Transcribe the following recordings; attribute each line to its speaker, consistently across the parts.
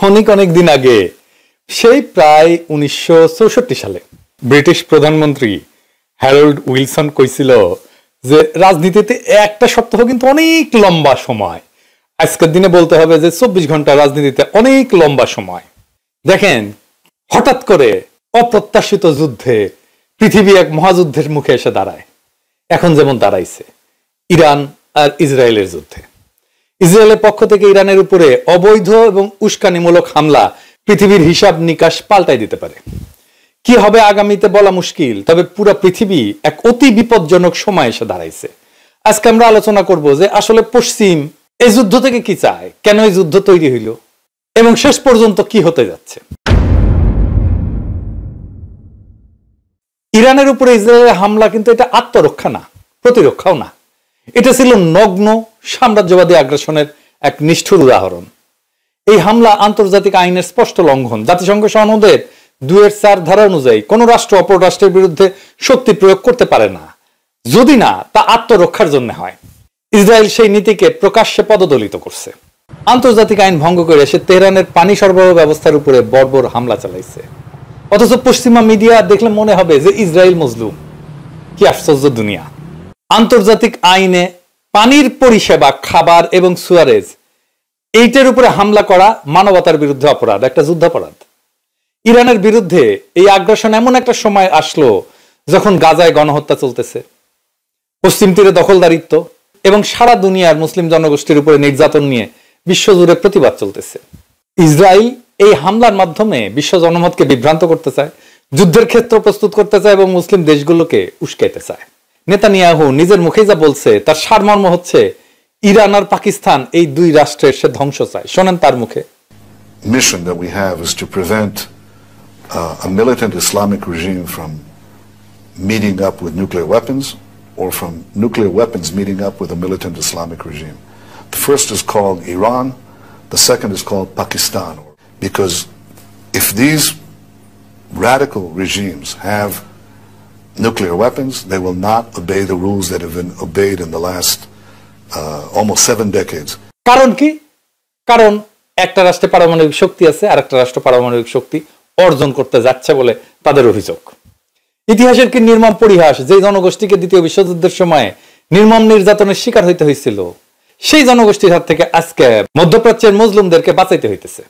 Speaker 1: অনেক দিন আগে, সেই প্রায় 1964 সালে ব্রিটিশ প্রধানমন্ত্রী হ্যারল্ড উইলসন কইছিল যে রাজনীতিতে একটা সপ্তাহ কিন্তু অনেক লম্বা সময়। আজকের দিনে বলতে হবে যে 24 ঘন্টা রাজনীতিতে অনেক লম্বা সময়। দেখেন, হঠাৎ করে অপ্রত্যাশিত যুদ্ধে পৃথিবী এক মহাযুদ্ধের মুখে এসে দাঁড়ায়। এখন যেমন দাঁড়াইছে ইরান আর ইসরায়েলের যুদ্ধে। ইসরায়েলের পক্ষ থেকে ইরানের উপরে অবৈধ এবং উস্কানিমূলক হামলা পৃথিবীর হিসাব নিকাশ পাল্টাই দিতে পারে। কি হবে আগামীতে বলা মুশকিল, তবে পুরো পৃথিবী এক অতি বিপজ্জনক সময় এসে দাঁড়াইছে। আজকে আমরা আলোচনা করব যে আসলে পশ্চিম এই যুদ্ধ থেকে কি চায়, কেন এই যুদ্ধ তৈরি হইল এবং শেষ পর্যন্ত কি হতে যাচ্ছে। ইরানের উপরে ইসরায়েলের হামলা কিন্তু এটা আত্মরক্ষা না, প্রতিরক্ষাও না। এটা ছিল নগ্ন সাম্রাজ্যবাদী আগ্রাসনের এক নিষ্ঠুর উদাহরণ। এই হামলা আন্তর্জাতিক আইনের স্পষ্ট লঙ্ঘন। জাতিসংঘ সনদের 2-4 ধারা অনুযায়ী কোন রাষ্ট্র অপর রাষ্ট্রের বিরুদ্ধে শক্তি প্রয়োগ করতে পারে না, যদি না তা আত্মরক্ষার জন্য হয়। ইসরায়েল সেই নীতিকে প্রকাশ্যে পদদলিত করছে। আন্তর্জাতিক আইন ভঙ্গ করে সে তেহরানের পানি সরবরাহ ব্যবস্থার উপরে বর্বর হামলা চালাইছে। অথচ পশ্চিমা মিডিয়া দেখলে মনে হবে যে ইসরায়েল মজলুম। কি আশ্চর্য দুনিয়া! আন্তর্জাতিক আইনে পানির পরিষেবা, খাবার এবং সুয়ারেজ এইটার উপরে হামলা করা মানবতার বিরুদ্ধে অপরাধ, একটা যুদ্ধাপরাধ। ইরানের বিরুদ্ধে এই আগ্রাসন এমন একটা সময় আসলো যখন গাজায় গণহত্যা চলতেছে, পশ্চিম তীরে দখলদারিত্ব এবং সারা দুনিয়ার মুসলিম জনগোষ্ঠীর উপরে নির্যাতন নিয়ে বিশ্বজুড়ে প্রতিবাদ চলতেছে। ইসরায়েল এই হামলার মাধ্যমে বিশ্ব জনমতকে বিভ্রান্ত করতে চায়, যুদ্ধের ক্ষেত্র প্রস্তুত করতে চায় এবং মুসলিম দেশগুলোকে উস্কাইতে চায়। নেতানিয়াহু নিজের মুখেই যা বলছে তার সারমর্ম হচ্ছে ইরান আর পাকিস্তান এই দুই রাষ্ট্রের সে ধ্বংস চায়। শোনেন তার মুখে।
Speaker 2: Mission that we have is to prevent a militant Islamic regime from meeting up with nuclear weapons or from nuclear weapons meeting up with a militant Islamic regime. The first is called Iran, the second is called Pakistan, because if these radical regimes have nuclear weapons, they will not obey the rules that have been obeyed in the last almost 7 decades.
Speaker 1: কারণ কি? কারণ একটা রাষ্ট্রে পারমাণবিক শক্তি আছে আর একটা রাষ্ট্র পারমাণবিক শক্তি অর্জন করতে যাচ্ছে বলে তাদের অভিযোগ। ইতিহাসের কি নির্মম পরিহাস, যে জনগোষ্ঠীকে দ্বিতীয় বিশ্বযুদ্ধের সময় নির্মম নির্যাতনের শিকার হইতে হয়েছিল, সেই জনগোষ্ঠীর হাত থেকে আজকে মধ্যপ্রাচ্যের মজলুমদেরকে বাঁচাইতে হইতেছে।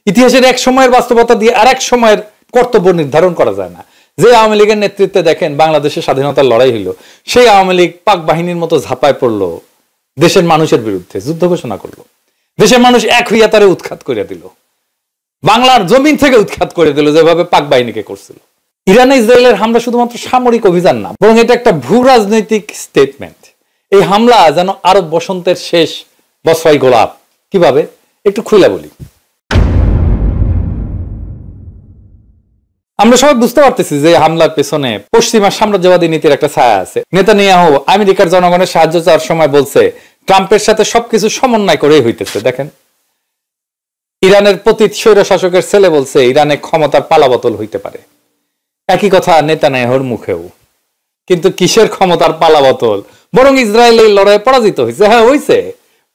Speaker 1: ইতিহাসের এক সময়ের বাস্তবতা দিয়ে আর এক সময়ের কর্তব্য নির্ধারণ করা যায় না। যে আওয়ামী লীগের নেতৃত্বে দেখেন বাংলাদেশের স্বাধীনতার লড়াই হইল, সেই আওয়ামী লীগ পাক বাহিনীর মতো ঝাঁপায় পড়লো, দেশের মানুষের বিরুদ্ধে যুদ্ধ ঘোষণা করলো। দেশের মানুষ এক হইয়া তারে উৎখাত করে দিল, বাংলার জমিন থেকে উৎখাত করে দিল যেভাবে পাক বাহিনীকে করছিল। ইরানে ইসরায়েলের হামলা শুধুমাত্র সামরিক অভিযান না, বরং এটা একটা ভূ রাজনৈতিক স্টেটমেন্ট। এই হামলা যেন আরব বসন্তের শেষ বছরাই গোলাপ। কিভাবে একটু খুলে বলি। আমরা সবাই বুঝতে পারতেছি যে হামলার পেছনে পশ্চিমা সাম্রাজ্যবাদী নীতির একটা ছায়া আছে। নেতানিয়াহু আমেরিকার জনগণের সাহায্য চাওয়ার সময় বলছে ট্রাম্পের সাথে সবকিছু সমন্বয় করেই হইতেছে। দেখেন, ইরানের পতিত স্বৈর শাসকের ছেলে বলছে ইরানে ক্ষমতার পালাবদল হইতে পারে। একই কথা নেতানিয়াহুর মুখেও। কিন্তু কিসের ক্ষমতার পালাবদল? বরং ইসরায়েল এই লড়াইয়ে পরাজিত হয়েছে। হ্যাঁ হয়েছে,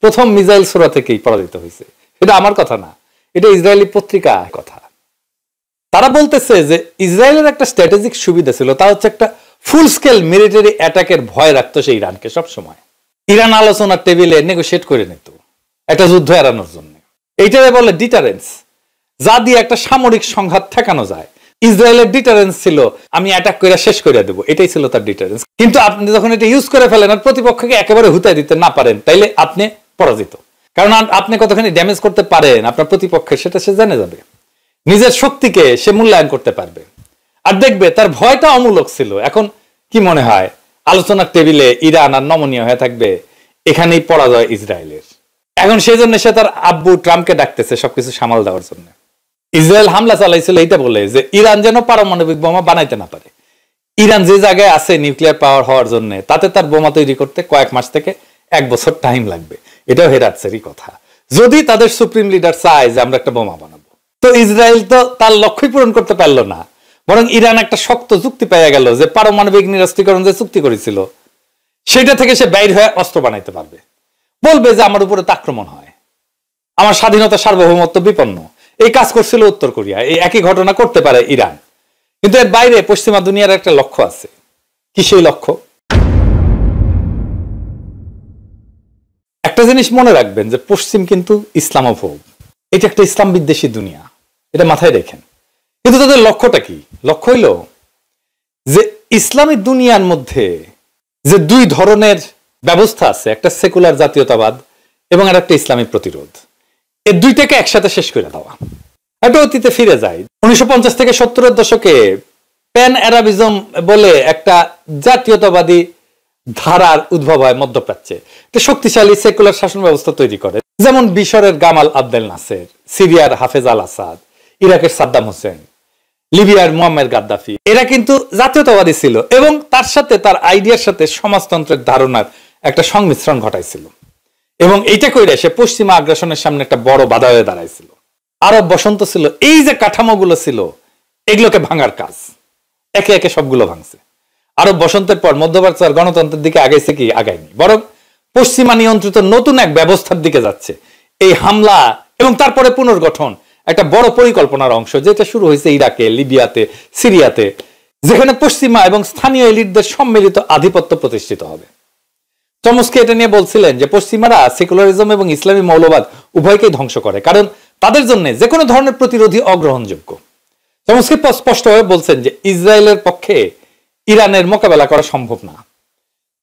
Speaker 1: প্রথম মিসাইল ছোড়া থেকেই পরাজিত হয়েছে। এটা আমার কথা না, এটা ইসরায়েলি পত্রিকা কথা। তারা বলতেছে যে ইসরায়েলের একটা স্ট্র্যাটেজিক সুবিধা ছিল, তা হচ্ছে একটা ফুল স্কেল মিলিটারি অ্যাটাকের ভয় রাখতো সে ইরানকে সব সময়। ইরান আলোচনার টেবিলে নেগোশিয়েট করে নিত একটা যুদ্ধ এড়ানোর জন্য। এইটারে বলে ডিটারেন্স, যা দিয়ে একটা সামরিক সংঘাত ঠেকানো যায়। ইসরায়েলের ডিটারেন্স ছিল আমি অ্যাটাক করে শেষ করে দেবো, এটাই ছিল তার ডিটারেন্স। কিন্তু আপনি যখন এটা ইউজ করে ফেলেন আর প্রতিপক্ষকে একেবারে হুতায় দিতে না পারেন, তাইলে আপনি পরাজিত। কারণ আপনি কতখানি ড্যামেজ করতে পারেন আপনার প্রতিপক্ষের সেটা সে জেনে যাবে, নিজের শক্তিকে সে মূল্যায়ন করতে পারবে। আর দেখবে তার ভয়টা অমূলক ছিল। এখন কি মনে হয় আলোচনার টেবিলে ইরান আর নমনীয় হয়ে থাকবে? এখানেই পরাজয় ইসরায়েলের। এখন সেই জন্য সে তার আব্বু ট্রাম্পকে ডাকতেছে সবকিছু সামাল দেওয়ার জন্য। ইসরায়েল হামলা চালাইছিল এইটা বলে যে ইরান যেন পারমাণবিক বোমা বানাইতে না পারে। ইরান যে জায়গায় আছে নিউক্লিয়ার পাওয়ার হওয়ার জন্য, তাতে তার বোমা তৈরি করতে কয়েক মাস থেকে 1 বছর টাইম লাগবে। এটাও হেরাচ্ছেরই কথা, যদি তাদের সুপ্রিম লিডার চায় যে আমরা একটা বোমা বানাবো। তো ইসরায়েল তো তার লক্ষ্যই পূরণ করতে পারলো না, বরং ইরান একটা শক্ত যুক্তি পেয়ে গেল যে পারমাণবিক নিরস্ত্রীকরণ যে চুক্তি করেছিল সেটা থেকে সে বাইর হয়ে অস্ত্র বানাইতে পারবে। বলবে যে আমার উপরে আক্রমণ হয়, আমার স্বাধীনতা সার্বভৌমত্ব বিপন্ন। এই কাজ করছিল উত্তর কোরিয়া, এই একই ঘটনা করতে পারে ইরান। কিন্তু এর বাইরে পশ্চিমা দুনিয়ার একটা লক্ষ্য আছে। কি সেই লক্ষ্য? একটা জিনিস মনে রাখবেন যে পশ্চিম কিন্তু ইসলামোফোব, এটা একটা ইসলাম বিদ্বেষী দুনিয়া, এটা মাথায় রেখেন। কিন্তু তাদের লক্ষ্যটা কি? লক্ষ্য হইল যে ইসলামী দুনিয়ার মধ্যে যে দুই ধরনের ব্যবস্থা আছে, একটা সেকুলার জাতীয়তাবাদ এবং আর একটা ইসলামী প্রতিরোধ, এই দুইটাকে একসাথে শেষ করে দেওয়া। একটা অতীতে ফিরে যায়, 1950 থেকে 70-এর দশকে প্যান অ্যারাবিজম বলে একটা জাতীয়তাবাদী ধারার উদ্ভব হয় মধ্যপ্রাচ্যে। একটা শক্তিশালী সেকুলার শাসন ব্যবস্থা তৈরি করে, যেমন মিশরের গামাল আবদেল নাসের, সিরিয়ার হাফেজ আল আসাদ, ইরাকের সাদ্দাম হোসেন, লিবিয়ার মুয়াম্মার গাদ্দাফি। এরা কিন্তু জাতীয়তাবাদী ছিল এবং তার সাথে তার আইডিয়ার সাথে সমাজতন্ত্রের ধারণার একটা সংমিশ্রণ ঘটাইছিল, এবং এইটা কইরা সে পশ্চিমা আগ্রাসনের সামনে একটা বড় বাধা হয়ে দাঁড়াইছিল। আরব বসন্ত ছিল, এই যে কাঠামোগুলো ছিল এগুলোকে ভাঙার কাজ, একে একে সবগুলো ভাঙছে। আরব বসন্তের পর মধ্যপ্রাচ্য আর গণতন্ত্রের দিকে আগাইছে কি? আগায়নি, বরং পশ্চিমা নিয়ন্ত্রিত নতুন এক ব্যবস্থার দিকে যাচ্ছে। এই হামলা এবং তারপরে পুনর্গঠন একটা বড় পরিকল্পনার অংশ, যেটা শুরু হয়েছে ইরাকে, লিবিয়াতে, সিরিয়াতে, যেখানে পশ্চিমা এবং স্থানীয় এলিটদের সম্মিলিত আধিপত্য প্রতিষ্ঠিত হবে। চমস্কি এটা নিয়ে বলছিলেন যে পশ্চিমারা সেকুলারিজম এবং ইসলামী মৌলবাদ উভয়কেই ধ্বংস করে, কারণ তাদের জন্য যে কোনো ধরনের প্রতিরোধী অগ্রহণযোগ্য। চমস্কি স্পষ্টভাবে বলছেন যে ইসরায়েলের পক্ষে ইরানের মোকাবেলা করা সম্ভব না,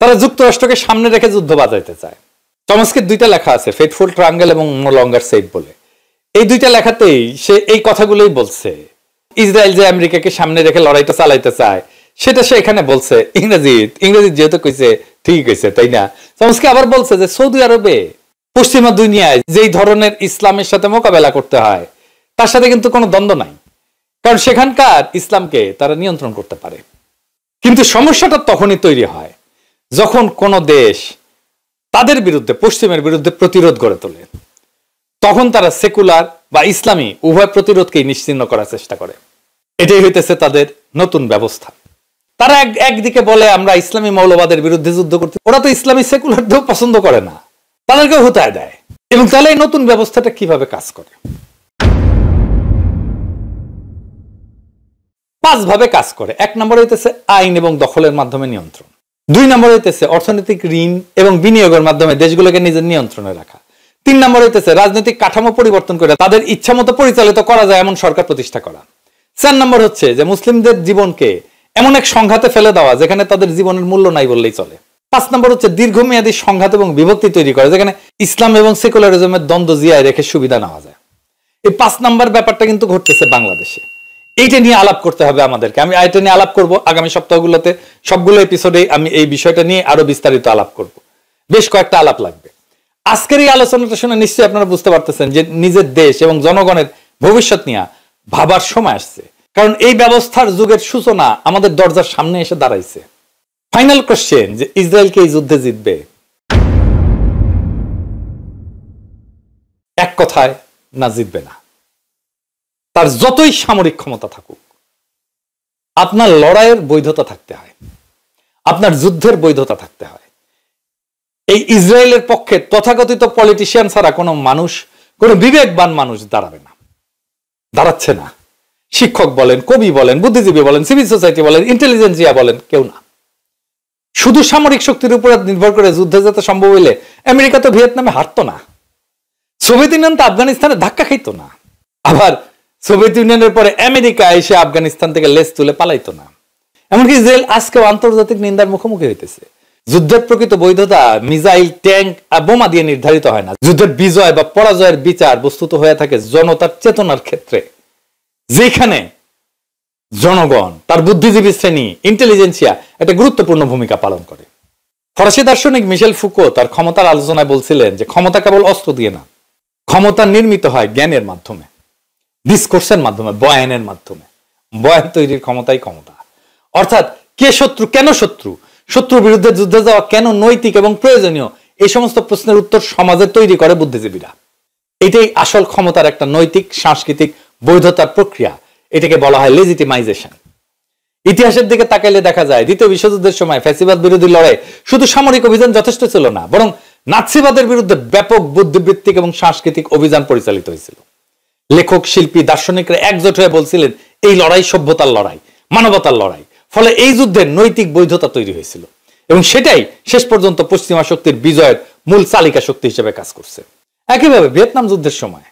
Speaker 1: তারা যুক্তরাষ্ট্রকে সামনে রেখে যুদ্ধ বাজাইতে চায়। চমস্কির দুইটা লেখা আছে, ফেটফুল ট্রায়াঙ্গেল এবং নো লঙ্গার সেফ বলে। এই দুইটা লেখাতেই সে এই কথাগুলোই বলছে। ইসরায়েল যে আমেরিকাকে সামনে রেখে লড়াইটা চালাইতে চায় সেটা সে এখানে বলছে ইংরেজি যেহেতু কইছে ঠিক কইছে, তাই না? চমস্কি আবার বলছে যে সৌদি আরবে পশ্চিমা দুনিয়ায় যেই ধরনের ইসলামের সাথে মোকাবেলা করতে হয় তার সাথে কিন্তু কোনো দ্বন্দ্ব নাই, কারণ সেখানকার ইসলামকে তারা নিয়ন্ত্রণ করতে পারে। কিন্তু সমস্যাটা তখনই তৈরি হয় যখন কোন দেশ তাদের বিরুদ্ধে, পশ্চিমের বিরুদ্ধে প্রতিরোধ গড়ে তোলে, তখন তারা সেকুলার বা ইসলামী উভয় প্রতিরোধকেই নিশ্চিহ্ন করার চেষ্টা করে। এটাই হইতেছে তাদের নতুন ব্যবস্থা। তারা একদিকে বলে আমরা ইসলামী মৌলবাদের বিরুদ্ধে যুদ্ধ করতে, ওরা তো ইসলামী সেকুলারদেরও পছন্দ করে না, তাদেরকে হুতায় দেয়। এবং তাহলে এই নতুন ব্যবস্থাটা কিভাবে কাজ করে? 5 ভাবে কাজ করে। 1 নম্বর হইতেছে আইন এবং দখলের মাধ্যমে নিয়ন্ত্রণ। 2 নম্বর হইতেছে অর্থনৈতিক ঋণ এবং বিনিয়োগের মাধ্যমে দেশগুলোকে নিজের নিয়ন্ত্রণে রাখা। 3 নম্বর হইতেছে রাজনৈতিক কাঠামো পরিবর্তন করে তাদের ইচ্ছা মতো পরিচালিত করা যায় এমন সরকার প্রতিষ্ঠা করা। 4 নম্বর হচ্ছে যে মুসলিমদের জীবনকে এমন এক সংঘাতে ফেলে দেওয়া যেখানে তাদের জীবনের মূল্য নাই বললেই চলে। 5 নম্বর হচ্ছে দীর্ঘমেয়াদী সংঘাত এবং বিভক্তি তৈরি করে, যেখানে ইসলাম এবং সেকুলারিজমের দ্বন্দ্ব জিয়ায় রেখে সুবিধা নেওয়া যায়। এই 5 নম্বর ব্যাপারটা কিন্তু ঘটতেছে বাংলাদেশে। এইটা নিয়ে আলাপ করতে হবে আমাদেরকে। আমি এটা নিয়ে আলাপ করব আগামী সপ্তাহগুলোতে, সবগুলো এপিসোডে আমি এই বিষয়টা নিয়ে আরো বিস্তারিত আলাপ করব। বেশ কয়েকটা আলাপ লাগবে। আজকের এই আলোচনাটা শুনে নিশ্চয়ই আপনারা বুঝতে পারতেছেন যে নিজের দেশ এবং জনগণের ভবিষ্যৎ নিয়ে ভাবার সময় আসছে, কারণ এই ব্যবস্থার যুগের সূচনা আমাদের দরজার সামনে এসে দাঁড়াইছে। ফাইনাল কোশ্চেন, যে ইসরায়েলকে এই যুদ্ধে জিতবে? এক কথায়, না, জিতবে না। তার যতই সামরিক ক্ষমতা থাকুক, আপনার লড়াইয়ের বৈধতা থাকতে হয়, আপনার যুদ্ধের বৈধতা থাকতে হয়। এই ইসরায়েলের পক্ষে তথাকথিত পলিটিশিয়ান ছাড়া কোনো মানুষ, কোনো বিবেকবান মানুষ দাঁড়াবে না, দাঁড়াচ্ছে না। শিক্ষক বলেন, কবি বলেন, বুদ্ধিজীবী বলেন, সিভিল সোসাইটি বলেন, ইন্টেলিজেন্সিয়া বলেন, কেউ না। শুধু সামরিক শক্তির উপর নির্ভর করে যুদ্ধে যেতে সম্ভব হইলে আমেরিকা তো ভিয়েতনামে হারতো না, সোভিয়েত ইউনিয়ন তো আফগানিস্তানে ধাক্কা খাইতো না, আবার সোভিয়েত ইউনিয়নের পরে আমেরিকা এসে আফগানিস্তান থেকে লেজ তুলে পালাইতো না। এমনকি ইসরায়েল আজকেও আন্তর্জাতিক নিন্দার মুখোমুখি হইতেছে। যুদ্ধের প্রকৃত বৈধতা মিসাইল, ট্যাঙ্ক আর বোমা দিয়ে নির্ধারিত হয় না। যুদ্ধের বিজয় বা পরাজয়ের বিচার বস্তুত হয়ে থাকে জনতার চেতনার ক্ষেত্রে, যেখানে জনগণ, তার বুদ্ধিজীবী শ্রেণী, ইন্টেলিজেন্সিয়া একটা গুরুত্বপূর্ণ ভূমিকা পালন করে। ফরাসি দার্শনিক মিশেল ফুকো তার ক্ষমতার আলোচনায় বলছিলেন যে ক্ষমতা কেবল অস্ত্র দিয়ে না, ক্ষমতা নির্মিত হয় জ্ঞানের মাধ্যমে, ডিসকোর্সের মাধ্যমে, বয়ানের মাধ্যমে। বয়ান তৈরির ক্ষমতাই ক্ষমতা। অর্থাৎ কে শত্রু, কেন শত্রু, শত্রুর বিরুদ্ধে যুদ্ধে যাওয়া কেন নৈতিক এবং প্রয়োজনীয়, এই সমস্ত প্রশ্নের উত্তর সমাজে তৈরি করে বুদ্ধিজীবীরা। এটাই আসল ক্ষমতার একটা নৈতিক সাংস্কৃতিক বৈধতার প্রক্রিয়া। এটাকে বলা হয় লেজিটিমাইজেশন। ইতিহাসের দিকে তাকাইলে দেখা যায় দ্বিতীয় বিশ্বযুদ্ধের সময় ফ্যাসিবাদ বিরোধী লড়াই শুধু সামরিক অভিযান যথেষ্ট ছিল না, বরং নাৎসিবাদের বিরুদ্ধে ব্যাপক বুদ্ধিবৃত্তিক এবং সাংস্কৃতিক অভিযান পরিচালিত হয়েছিল। লেখক, শিল্পী, দার্শনিকরা একজোট হয়ে বলছিলেন এই লড়াই সভ্যতার লড়াই, মানবতার লড়াই। ফলে এই যুদ্ধের নৈতিক বৈধতা তৈরি হয়েছিল এবং সেটাই শেষ পর্যন্ত পশ্চিমা শক্তির বিজয়ের মূল চালিকা শক্তি হিসেবে কাজ করছে। একইভাবে ভিয়েতনাম যুদ্ধের সময়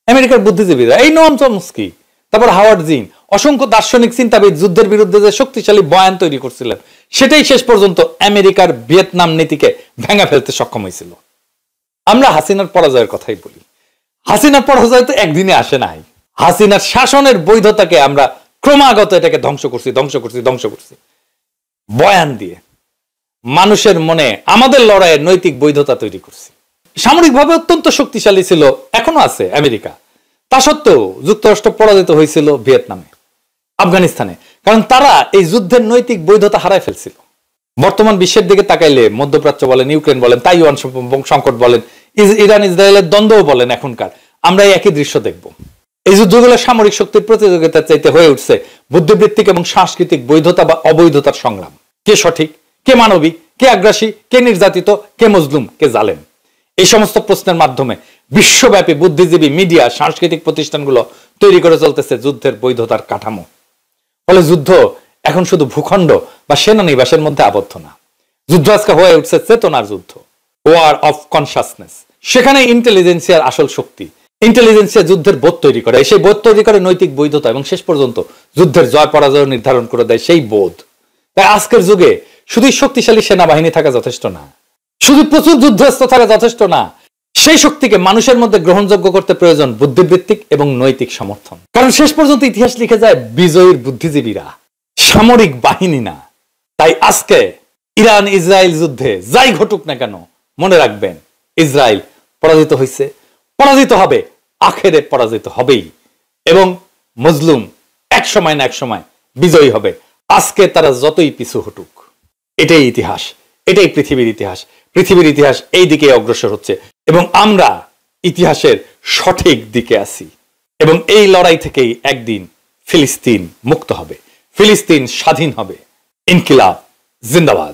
Speaker 1: আমেরিকার বুদ্ধিজীবীরা, এই নোয়াম চমস্কি, তারপর হাওয়ার্ড জিন, অসংখ্য দার্শনিক চিন্তাবিদ যুদ্ধের বিরুদ্ধে যে শক্তিশালী বয়ান তৈরি করছিলেন, সেটাই শেষ পর্যন্ত আমেরিকার ভিয়েতনাম নীতিকে ভেঙে ফেলতে সক্ষম হয়েছিল। আমরা হাসিনার পরাজয়ের কথাই বলি। হাসিনার পরাজয় তো একদিনে আসে নাই। হাসিনার শাসনের বৈধতাকে আমরা ক্রমাগত এটাকে ধ্বংস করছি বয়ান দিয়ে, মানুষের মনে আমাদের লড়াইয়ের নৈতিক বৈধতা তৈরি করছি। সামরিকভাবে অত্যন্ত শক্তিশালী ছিল, এখনো আছে আমেরিকা। তা সত্ত্বেও যুক্তরাষ্ট্র পরাজিত হয়েছিল ভিয়েতনামে, আফগানিস্তানে, কারণ তারা এই যুদ্ধের নৈতিক বৈধতা হারায় ফেলছিল। বর্তমান বিশ্বের দিকে তাকাইলে মধ্যপ্রাচ্য বলেন, ইউক্রেন বলেন, তাইওয়ান সংকট বলেন, ইরান ইসরায়েলের দ্বন্দ্ব বলেন, এখনকার আমরা এই একই দৃশ্য দেখব। এই যুদ্ধগুলো সামরিক শক্তির প্রতিযোগিতার চাইতে হয়ে উঠছে বুদ্ধিবৃত্তিক এবং সাংস্কৃতিক বৈধতা বা অবৈধতার সংগ্রাম। কে সঠিক, কে মানবিক, কে আগ্রাসী, কে নির্যাতিত, কে মজলুম, কে জালেম, এই সমস্ত প্রশ্নের মাধ্যমে বিশ্বব্যাপী বুদ্ধিজীবী, মিডিয়া, সাংস্কৃতিক প্রতিষ্ঠানগুলো তৈরি করে চলতেছে যুদ্ধের বৈধতার কাঠামো। ফলে যুদ্ধ এখন শুধু ভূখণ্ড বা সেনানিবাসের মধ্যে আবদ্ধ না। যুদ্ধ আজকে হয়ে উঠছে চেতনার যুদ্ধ, ওয়ার অফ কনসাসনেস। সেখানে ইন্টেলিজেন্সিয়ার আসল শক্তি। ইন্টেলিজেন্সিয়া যুদ্ধের বোধ তৈরি করে, সেই বোধ তৈরি করে নৈতিক বৈধতা এবং শেষ পর্যন্ত যুদ্ধের জয় পরাজয় নির্ধারণ করে দেয় সেই বোধ। তাই আজকের যুগে শুধু শক্তিশালী সেনাবাহিনী থাকা যথেষ্ট না, শুধু প্রচুর যুদ্ধস্ত্র থাকা যথেষ্ট না। সেই শক্তিকে মানুষের মধ্যে গ্রহণযোগ্য করতে প্রয়োজন বুদ্ধিবৃত্তিক এবং নৈতিক সমর্থন। কারণ শেষ পর্যন্ত ইতিহাস লিখে যায় বিজয়ীর বুদ্ধিজীবীরা, সামরিক বাহিনী না। তাই আজকে ইরান ইসরায়েল যুদ্ধে যাই ঘটুক না কেন, মনে রাখবেন ইসরায়েল পরাজিত হয়েছে, পরাজিত হবে, আখেরে পরাজিত হবেই, এবং মজলুম এক সময় না এক সময় বিজয়ী হবে। আজকে তারা যতই পিছু হটুক, এটাই ইতিহাস, এটাই পৃথিবীর ইতিহাস। পৃথিবীর ইতিহাস এই দিকে অগ্রসর হচ্ছে এবং আমরা ইতিহাসের সঠিক দিকে আছি। এবং এই লড়াই থেকেই একদিন ফিলিস্তিন মুক্ত হবে, ফিলিস্তিন স্বাধীন হবে। ইনকিলাব জিন্দাবাদ।